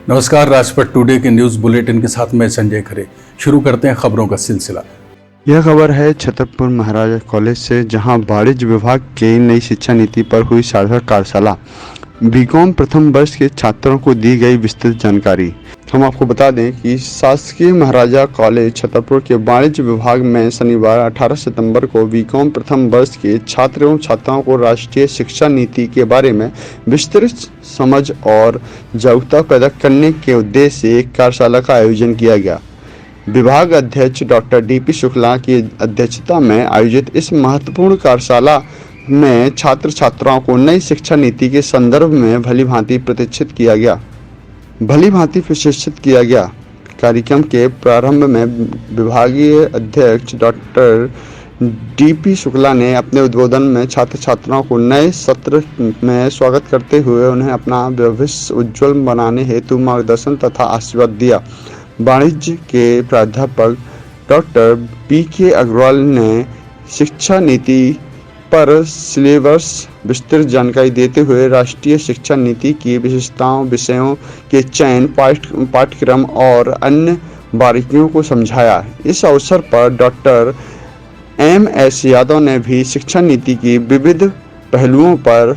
नमस्कार, राजपथ टुडे के news bulletin के साथ मैं संजय खरे। शुरू करते हैं खबरों का सिलसिला। यह खबर है छतरपुर महाराजा कॉलेज से, जहां वाणिज्य विभाग की नई शिक्षा नीति पर हुई सार्थक कार्यशाला। बीकॉम प्रथम वर्ष के छात्रों को दी गई विस्तृत जानकारी। हम आपको बता दें कि शासकीय महाराजा कॉलेज छतरपुर के वाणिज्य विभाग में शनिवार 18 सितंबर को बीकॉम प्रथम वर्ष के छात्र एवं छात्राओं को राष्ट्रीय शिक्षा नीति के बारे में विस्तृत समझ और जागरूकता पैदा करने के उद्देश्य से एक कार्यशाला का आयोजन किया गया। विभाग अध्यक्ष डॉक्टर डीपी शुक्ला की अध्यक्षता में आयोजित इस महत्वपूर्ण कार्यशाला में छात्र छात्राओं को नई शिक्षा नीति के संदर्भ में भलीभांति प्रशिक्षित किया गया। कार्यक्रम के प्रारंभ में विभागीय अध्यक्ष डॉक्टर डीपी शुक्ला ने अपने उद्बोधन में छात्र छात्राओं को नए सत्र में स्वागत करते हुए उन्हें अपना भविष्य उज्जवल बनाने हेतु मार्गदर्शन तथा आशीर्वाद दिया। वाणिज्य के प्राध्यापक डॉक्टर पीके अग्रवाल ने शिक्षा नीति पर सिलेबस विस्तृत जानकारी देते हुए राष्ट्रीय शिक्षा नीति की विशेषताओं, विषयों के चयन, पाठ्यक्रम और अन्य बारीकियों को समझाया। इस अवसर पर डॉक्टर एम.एस. यादव ने भी शिक्षा नीति की विविध पहलुओं पर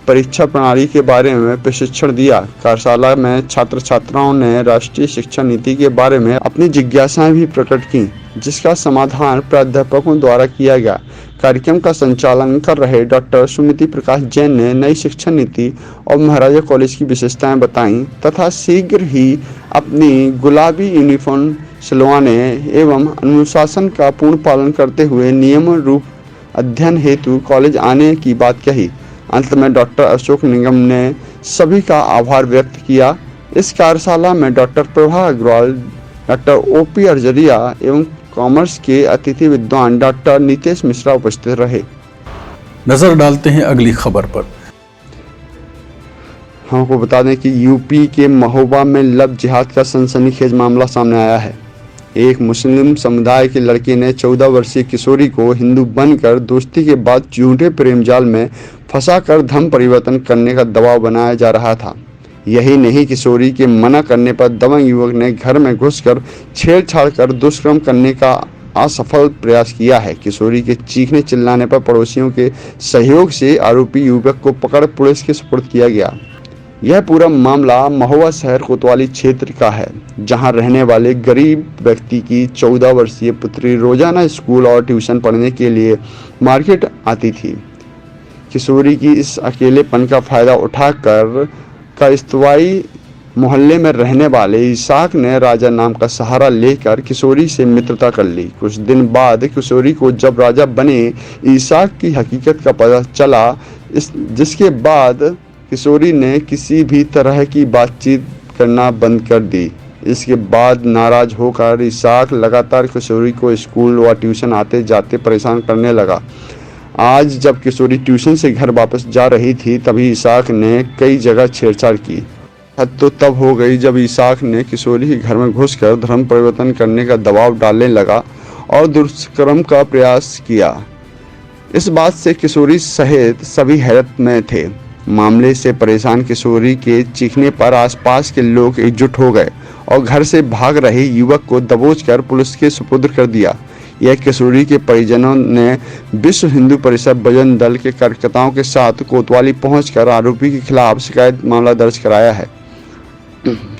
परीक्षा प्रणाली के बारे में प्रशिक्षण दिया। कार्यशाला में छात्र छात्राओं ने राष्ट्रीय शिक्षा नीति के बारे में अपनी जिज्ञासाएं भी प्रकट की, जिसका समाधान प्राध्यापकों द्वारा किया गया। कार्यक्रम का संचालन कर रहे डॉक्टर सुमिति प्रकाश जैन ने नई शिक्षा नीति और महाराजा कॉलेज की विशेषताएं बताईं तथा शीघ्र ही अपनी गुलाबी यूनिफॉर्म सिलवाने एवं अनुशासन का पूर्ण पालन करते हुए नियम रूप अध्ययन हेतु कॉलेज आने की बात कही। अंत में डॉक्टर अशोक निगम ने सभी का आभार व्यक्त किया। इस कार्यशाला में doctor Prabha Agarwal, doctor OP Arjariya एवं कॉमर्स के अतिथि विद्वान डॉक्टर नितेश मिश्रा उपस्थित रहे। नजर डालते हैं अगली खबर पर। हमको बता दें कि यूपी के महोबा में लव जिहाद का सनसनीखेज मामला सामने आया है। एक मुस्लिम समुदाय के लड़के ने 14 वर्षीय किशोरी को हिंदू बनकर दोस्ती के बाद झूठे प्रेम जाल में फंसाकर धर्म परिवर्तन करने का दबाव बनाया जा रहा था। यही नहीं, किशोरी के मना करने पर दबंग युवक ने घर में घुसकर छेड़छाड़ कर दुष्कर्म करने का असफल प्रयास किया है। किशोरी के चीखने चिल्लाने पर पड़ोसियों के सहयोग से आरोपी युवक को पकड़ पुलिस के सुपुर्द किया गया। यह पूरा मामला महोबा शहर कोतवाली क्षेत्र का है, जहां रहने वाले गरीब व्यक्ति की 14 वर्षीय पुत्री रोजाना स्कूल और ट्यूशन पढ़ने के लिए मार्केट आती थी। किशोरी की इस अकेलेपन का फायदा उठाकर इस्तवाई मोहल्ले में रहने वाले इसाक ने राजा नाम का सहारा लेकर किशोरी से मित्रता कर ली। कुछ दिन बाद किशोरी को जब राजा बने इसाक की हकीकत का पता चला, जिसके बाद किशोरी ने किसी भी तरह की बातचीत करना बंद कर दी। इसके बाद नाराज होकर इसाक लगातार किशोरी को स्कूल व ट्यूशन आते जाते परेशान करने लगा। आज जब किशोरी ट्यूशन से घर वापस जा रही थी, तभी इसाक ने कई जगह छेड़छाड़ की। हद तो तब हो गई जब इसाक ने किशोरी के घर में घुसकर धर्म परिवर्तन करने का दबाव डालने लगा और दुष्कर्म का प्रयास किया। इस बात से किशोरी सहित सभी हैरत में थे। मामले से परेशान किशोरी के चीखने पर आसपास के लोग एकजुट हो गए और घर से भाग रहे युवक को दबोचकर पुलिस के सुपुर्द कर दिया। यह किशोरी के परिजनों ने विश्व हिंदू परिषद बजरंग दल के कार्यकर्ताओं के साथ कोतवाली पहुंचकर आरोपी के खिलाफ शिकायत मामला दर्ज कराया है।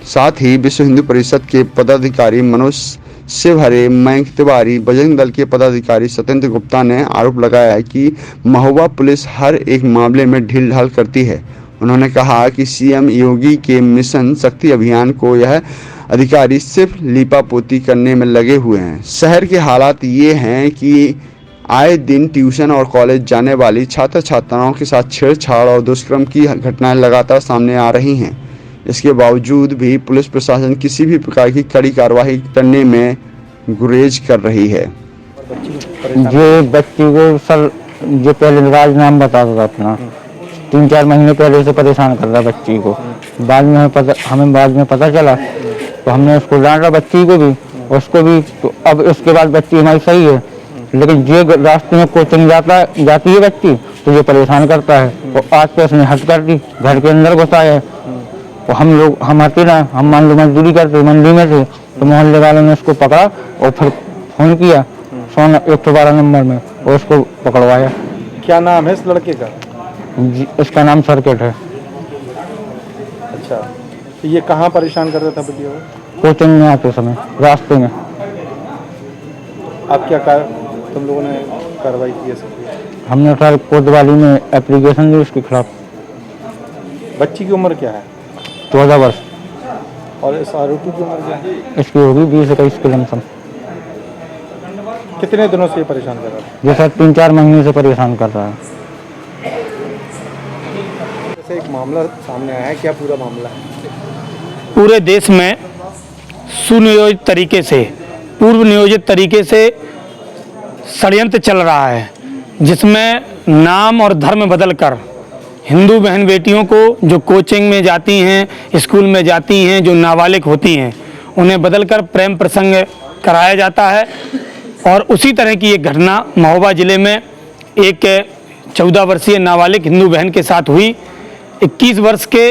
साथ ही विश्व हिंदू परिषद के पदाधिकारी मनोज शिवहरे, मयंक तिवारी, बजरंग दल के पदाधिकारी सत्येंद्र गुप्ता ने आरोप लगाया है कि महोबा पुलिस हर एक मामले में ढील ढाल करती है। उन्होंने कहा कि सीएम योगी के मिशन शक्ति अभियान को यह अधिकारी सिर्फ लीपापोती करने में लगे हुए हैं। शहर के हालात ये हैं कि आए दिन ट्यूशन और कॉलेज जाने वाली छात्र छात्राओं के साथ छेड़छाड़ और दुष्कर्म की घटनाएं लगातार सामने आ रही हैं। इसके बावजूद भी पुलिस प्रशासन किसी भी प्रकार की कड़ी कार्रवाई करने में गुरेज कर रही है। ये बच्ची को सर जो पहले राज नाम बताता था अपना, 3-4 महीने पहले से परेशान कर रहा बच्ची को। बाद में हमें बाद में पता चला तो हमने उसको डांटा, बच्ची को भी उसको भी। तो अब उसके बाद बच्ची हमारी सही है, लेकिन जो रास्ते में कोचिंग जाती है बच्ची तो ये परेशान करता है। और आज तो उसने हट कर दी, घर के अंदर घुसा है। और हम आते ना, हम मान लो मजदूरी करते मंडी में थे, तो मोहल्ले वालों ने उसको पकड़ा और फिर फोन किया 112 नंबर में और उसको पकड़वाया। क्या नाम है इस लड़के का? इसका नाम सर्किट है। अच्छा, तो ये कहाँ परेशान कर रहा था वीडियो? कोचिंग में आते समय रास्ते में। आप तुम लोगों ने कार्रवाई की है इसकी? हमने सर कोतवाली में एप्लीकेशन दी उसके खिलाफ। बच्ची की उम्र क्या है? 14 वर्ष। और इस आरोपी की उम्र क्या है? इसकी होगी 20-21 के लमसम। कितने दिनों से ये परेशान कर रहा था? ये सर 3-4 महीने से परेशान कर रहा है। जैसे एक मामला सामने आया है, क्या पूरा मामला है? पूरे देश में सुनियोजित तरीके से, पूर्व नियोजित तरीके से षड्यंत्र चल रहा है, जिसमें नाम और धर्म बदलकर हिंदू बहन बेटियों को जो कोचिंग में जाती हैं, स्कूल में जाती हैं, जो नाबालिग होती हैं, उन्हें बदलकर प्रेम प्रसंग कराया जाता है। और उसी तरह की एक घटना महोबा ज़िले में एक 14 वर्षीय नाबालिग हिंदू बहन के साथ हुई। 21 वर्ष के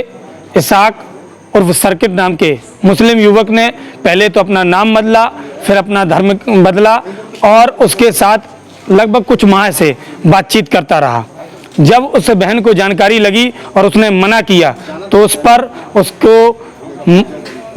इसाक उर्फ सर्किट नाम के मुस्लिम युवक ने पहले तो अपना नाम बदला, फिर अपना धर्म बदला और उसके साथ लगभग कुछ माह से बातचीत करता रहा। जब उस बहन को जानकारी लगी और उसने मना किया तो उस पर उसको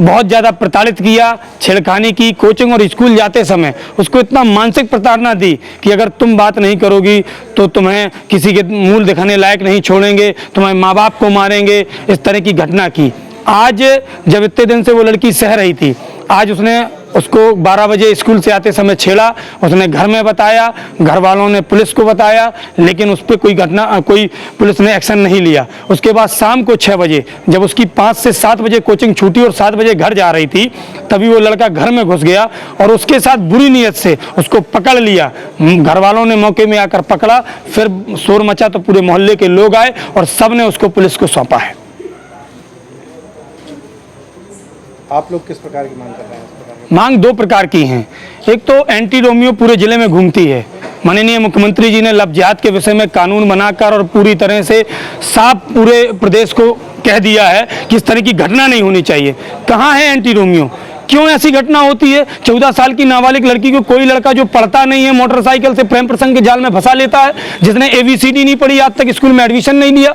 बहुत ज़्यादा प्रताड़ित किया, छेड़खानी की। कोचिंग और स्कूल जाते समय उसको इतना मानसिक प्रताड़ना दी कि अगर तुम बात नहीं करोगी तो तुम्हें किसी के मूल दिखाने लायक नहीं छोड़ेंगे, तुम्हारे माँ बाप को मारेंगे, इस तरह की घटना की। आज जब इतने दिन से वो लड़की सह रही थी, आज उसने उसको 12 बजे स्कूल से आते समय छेड़ा। उसने घर में बताया, घर वालों ने पुलिस को बताया, लेकिन उस पर कोई पुलिस ने एक्शन नहीं लिया। उसके बाद शाम को 6 बजे जब उसकी 5 से 7 बजे कोचिंग छूटी और 7 बजे घर जा रही थी, तभी वो लड़का घर में घुस गया और उसके साथ बुरी नीयत से उसको पकड़ लिया। घर वालों ने मौके में आकर पकड़ा, फिर शोर मचा तो पूरे मोहल्ले के लोग आए और सब ने उसको पुलिस को सौंपा है। आप लोग किस प्रकार की मांग कर रहे हैं? मांग 2 प्रकार की हैं। एक तो एंटी रोमियो पूरे जिले में घूमती है। माननीय मुख्यमंत्री जी ने लव जिहाद के विषय में कानून बनाकर और पूरी तरह से साफ पूरे प्रदेश को कह दिया है कि इस तरह की घटना नहीं होनी चाहिए। कहाँ है एंटी रोमियो? क्यों ऐसी घटना होती है? 14 साल की नाबालिग लड़की को कोई लड़का जो पढ़ता नहीं है मोटरसाइकिल से प्रेम प्रसंग के जाल में फंसा लेता है, जिसने ABCD नहीं पढ़ी, आज तक स्कूल में एडमिशन नहीं लिया,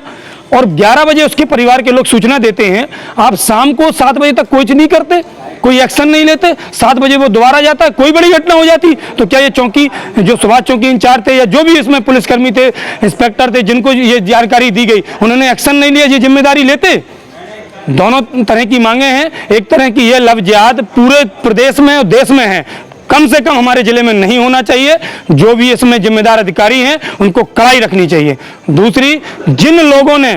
और 11 बजे उसके परिवार के लोग सूचना देते हैं। आप शाम को 7 बजे तक कुछ नहीं करते, कोई एक्शन नहीं लेते, 7 बजे वो दोबारा जाता है, कोई बड़ी घटना हो जाती तो क्या ये चौकी जो सुभाष चौकी इंचार्ज थे या जो भी इसमें पुलिसकर्मी थे, इंस्पेक्टर थे, जिनको ये जानकारी दी गई, उन्होंने एक्शन नहीं लिया, ये जिम्मेदारी लेते? दोनों तरह की मांगे हैं। एक तरह की ये लव जिहाद पूरे प्रदेश में और देश में है, कम से कम हमारे जिले में नहीं होना चाहिए। जो भी इसमें जिम्मेदार अधिकारी हैं उनको कड़ाई रखनी चाहिए। दूसरी, जिन लोगों ने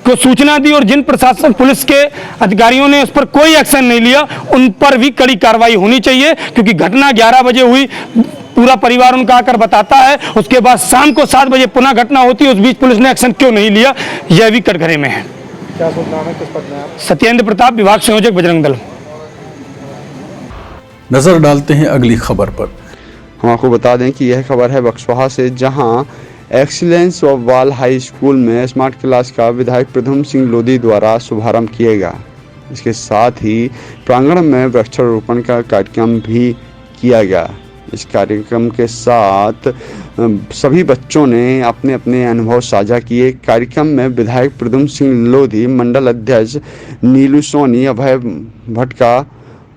को सूचना दी और जिन प्रशासन पुलिस के अधिकारियों ने उस पर कोई एक्शन नहीं लिया, उन पर भी कड़ी कार्रवाई होनी चाहिए, क्योंकि घटना 11 बजे हुई, पूरा परिवार उनका आकर बताता है, उसके बाद शाम को 7 बजे पुनः घटना होती है, उस बीच पुलिस ने एक्शन क्यों नहीं लिया, यह भी कटघरे में है। क्या शुभ नाम है, किस पद में आप? सत्येंद्र प्रताप, विभाग संयोजक, बजरंग दल। नजर डालते हैं अगली खबर पर। हम आपको बता दें कि यह खबर है बक्सवाहा से, जहां एक्सीलेंस ऑफ वाल हाई स्कूल में स्मार्ट क्लास का विधायक प्रद्युम्न सिंह लोधी द्वारा शुभारंभ किएगा। इसके साथ ही प्रांगण में वृक्षारोपण का कार्यक्रम भी किया गया। इस कार्यक्रम के साथ सभी बच्चों ने अपने अपने अनुभव साझा किए। कार्यक्रम में विधायक प्रद्युम्न सिंह लोधी, मंडल अध्यक्ष नीलू सोनी, अभय भटका,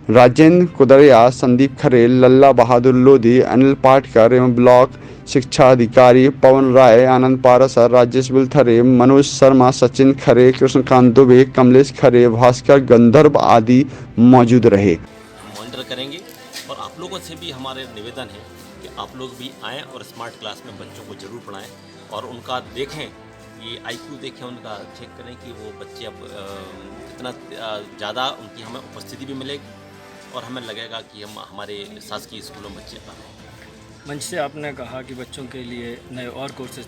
राजेंद्र कुदरिया, संदीप खरे, लल्ला बहादुर लोधी, अनिल पाटकर एवं ब्लॉक शिक्षा अधिकारी पवन राय, आनंद पारासर, राजेश बुलथरे, मनोज शर्मा, सचिन खरे, कृष्णकांत दुबे, कमलेश खरे, भास्कर गंधर्व आदि मौजूद रहे। मॉनिटर करेंगे और आप लोगों से भी हमारे निवेदन है कि आप लोग भी आएँ और स्मार्ट क्लास में बच्चों को ज़रूर पढ़ाएं और उनका देखें, ये IQ देखें, उनका चेक करें कि वो बच्चे अब कितना ज़्यादा उनकी हमें उपस्थिति भी मिलेगी और हमें लगेगा कि हम हमारे शासकीय स्कूलों में बच्चे पढ़ रहे हैं। मंच से आपने कहा कि बच्चों के लिए नए और कोर्सेज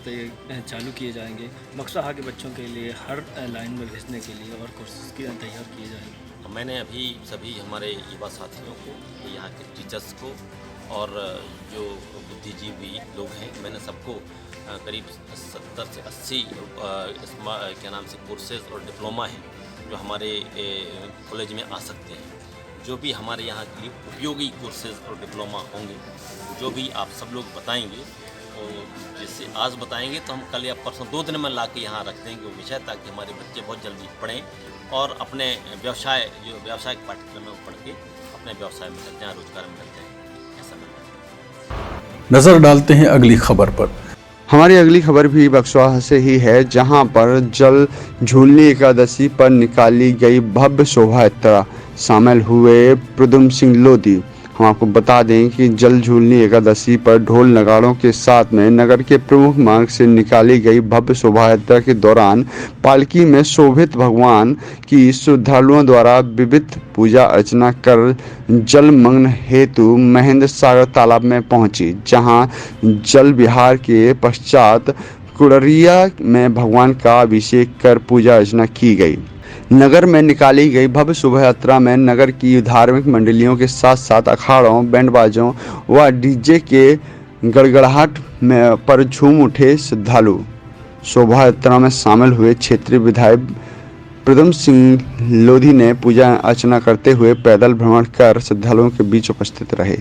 चालू किए जाएंगे। बक्सवाहा के बच्चों के लिए हर लाइन में भेजने के लिए और कोर्सेज तैयार किए जाएंगे। मैंने अभी सभी हमारे युवा साथियों को, यहाँ के टीचर्स को और जो बुद्धिजीवी लोग हैं, मैंने सबको करीब 70 से 80 क्या नाम से कोर्सेज और डिप्लोमा हैं जो हमारे कॉलेज में आ सकते हैं। जो भी हमारे यहाँ के लिए उपयोगी कोर्सेज और डिप्लोमा होंगे, जो भी आप सब लोग बताएंगे, और जैसे आज बताएंगे तो हम कल या परसों 2 दिन में ला के यहाँ रख देंगे वो विषय, ताकि हमारे बच्चे बहुत जल्दी पढ़ें और अपने व्यवसाय जो व्यावसायिक पाठ्यक्रम में पढ़ के अपने व्यवसाय में लग जाएँ, रोजगार में लग जाएँ। ऐसा मैं नज़र डालते हैं अगली खबर पर। हमारी अगली खबर भी बक्सवा से ही है, जहां पर जल झूलनी एकादशी पर निकाली गई भव्य शोभा यात्रा शामिल हुए प्रद्युम्न सिंह लोधी। हम आपको बता दें कि जल झूलनी एकादशी पर ढोल नगाड़ों के साथ में नगर के प्रमुख मार्ग से निकाली गई भव्य शोभा यात्रा के दौरान पालकी में शोभित भगवान की श्रद्धालुओं द्वारा विविध पूजा अर्चना कर जलमग्न हेतु महेंद्र सागर तालाब में पहुंची, जहां जल विहार के पश्चात कुड़रिया में भगवान का अभिषेक कर पूजा अर्चना की गई। नगर में निकाली गई भव्य शोभा यात्रा में नगर की धार्मिक मंडलियों के साथ साथ अखाड़ों, बैंड बाजों व डीजे के गड़गड़ाहट में पर झूम उठे श्रद्धालु। शोभा यात्रा में शामिल हुए क्षेत्रीय विधायक प्रद्युम्न सिंह लोधी ने पूजा अर्चना करते हुए पैदल भ्रमण कर श्रद्धालुओं के बीच उपस्थित रहे।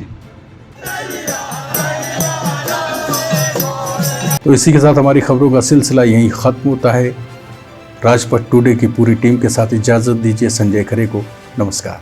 तो इसी के साथ हमारी खबरों का सिलसिला यहीं ख़त्म होता है। राजपथ टुडे की पूरी टीम के साथ इजाज़त दीजिए संजय खरे को। नमस्कार।